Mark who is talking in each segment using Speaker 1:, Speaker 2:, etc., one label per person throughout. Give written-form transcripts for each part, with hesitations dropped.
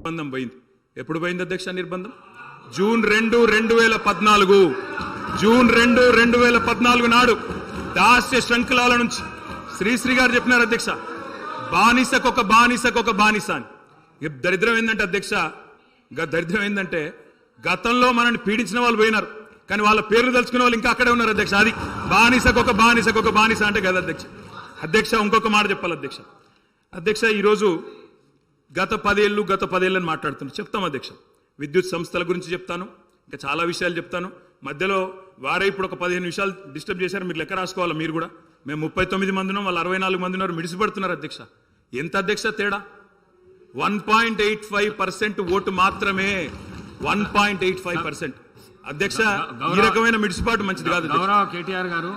Speaker 1: నిర్బంధం పోయింది. ఎప్పుడు పోయింది అధ్యక్ష నిర్బంధం? జూన్ 2, 2014 జూన్ 2, 2014 నాడు దాస్య శృంఖలాల నుంచి శ్రీశ్రీ గారు చెప్పినారు అధ్యక్ష, బానిసకొక బానిసకొక బానిస అని. దరిద్రం ఏంటంటే అధ్యక్ష, దరిద్రం ఏంటంటే గతంలో మనల్ని పీడించిన వాళ్ళు పోయినారు, కానీ వాళ్ళ పేర్లు తలుచుకునే వాళ్ళు ఇంకా అక్కడే ఉన్నారు అధ్యక్ష. అది బానిసకొక బానిసకొక బానిస అంటే కదా అధ్యక్ష. అధ్యక్ష ఇంకొక మాట చెప్పాలి అధ్యక్ష. అధ్యక్ష ఈరోజు గత 10 ఏళ్ళని మాట్లాడుతున్నాను. చెప్తాం అధ్యక్ష, విద్యుత్ సంస్థల గురించి చెప్తాను, ఇంకా చాలా విషయాలు చెప్తాను. మధ్యలో వారే ఇప్పుడు ఒక 15 నిమిషాలు డిస్టర్బ్ చేశారు, మీరు లెక్క రాసుకోవాలి. మీరు కూడా మేము 39 మంది ఉన్నాం, వాళ్ళు 64 మంది ఉన్నారు, మిడిసిపడుతున్నారు అధ్యక్ష. ఎంత అధ్యక్ష తేడా? 1.85% ఓటు మాత్రమే. 1.85% అధ్యక్ష. ఈ రకమైన మిడిసిపాటు మంచిది కాదు.
Speaker 2: గౌరవ కేటీఆర్ గారు,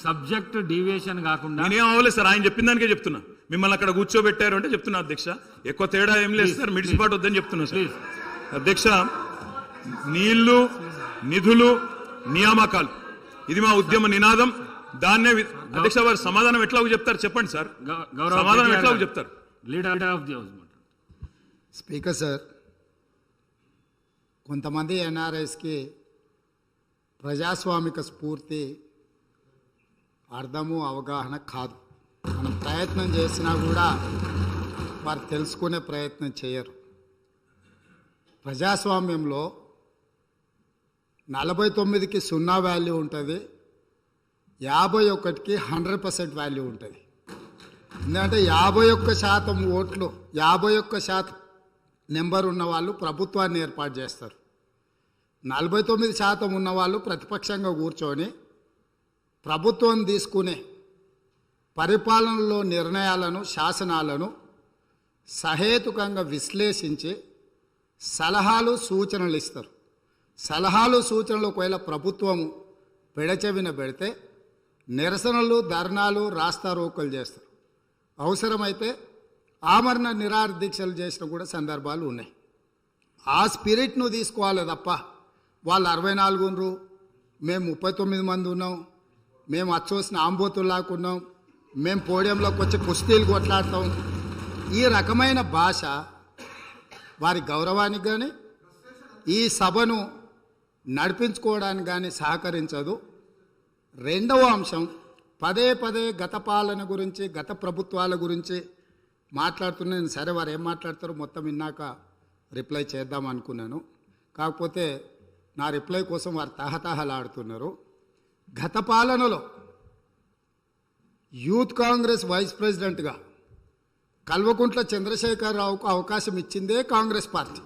Speaker 2: సబ్జెక్ట్ డీవియేషన్ కాకుండా
Speaker 1: నేనేం అవ్వలేదు సార్, ఆయన చెప్పిన దానికే చెప్తున్నా. మిమ్మల్ని అక్కడ కూర్చోబెట్టారు అంటే చెప్తున్నా అధ్యక్ష, ఎక్కువ తేడా ఏం లేదు సార్, మిడిసిపాటు వద్దని చెప్తున్నా సార్. అధ్యక్ష, నీళ్లు, నిధులు, నియామకాలు, ఇది మా ఉద్యమ నినాదం. దాన్నే అధ్యక్ష వారు సమాధానం ఎట్లాగో చెప్తారు చెప్పండి సార్, సమాధానం ఎట్లాగో చెప్తారు.
Speaker 2: Leader of the house.
Speaker 3: Speaker sir, కొంతమంది ఎన్ఆర్ఐస్కి ప్రజాస్వామిక స్ఫూర్తి అర్థము అవగాహన కాదు. మనం ప్రయత్నం చేసినా కూడా వారు తెలుసుకునే ప్రయత్నం చేయరు. ప్రజాస్వామ్యంలో 49కి 0 వాల్యూ ఉంటుంది, 51కి 100% వాల్యూ ఉంటుంది. ఎందుకంటే 51% ఓట్లు, 51% నెంబర్ ఉన్న వాళ్ళు ప్రభుత్వాన్ని ఏర్పాటు చేస్తారు. 49% ఉన్నవాళ్ళు ప్రతిపక్షంగా కూర్చొని ప్రభుత్వం తీసుకునే పరిపాలనలో నిర్ణయాలను, శాసనాలను సహేతుకంగా విశ్లేషించి సలహాలు, సూచనలు ఇస్తారు. సలహాలు, సూచనలు ఒకవేళ ప్రభుత్వము పెడచెవిన పెడితే నిరసనలు, ధర్నాలు, రాస్తారోకలు చేస్తారు. అవసరమైతే ఆమరణ నిరాహార దీక్షలు చేసిన కూడా సందర్భాలు ఉన్నాయి. ఆ స్పిరిట్ను తీసుకోవాలి తప్ప వాళ్ళు 64 ఉన్నారు, మేము 39 మంది ఉన్నాం, మేము అచ్చోసిన ఆంబోతుల్లాకున్నాం, మేము పోడియంలోకి వచ్చి కుస్తీలు కొట్లాడతాం, ఈ రకమైన భాష వారి గౌరవానికి కానీ ఈ సభను నడిపించుకోవడానికి కానీ సహకరించదు. రెండవ అంశం, పదే గత పాలన గురించి, గత ప్రభుత్వాల గురించి మాట్లాడుతున్నాను. సరే, వారు ఏం మాట్లాడతారో మొత్తం విన్నాక రిప్లై చేద్దాం అనుకున్నాను. కాకపోతే నా రిప్లై కోసం వారు తహతహలాడుతున్నారు. గత పాలనలో యూత్ కాంగ్రెస్ వైస్ ప్రెసిడెంట్గా కల్వకుంట్ల చంద్రశేఖరరావుకు అవకాశం ఇచ్చిందే కాంగ్రెస్ పార్టీ.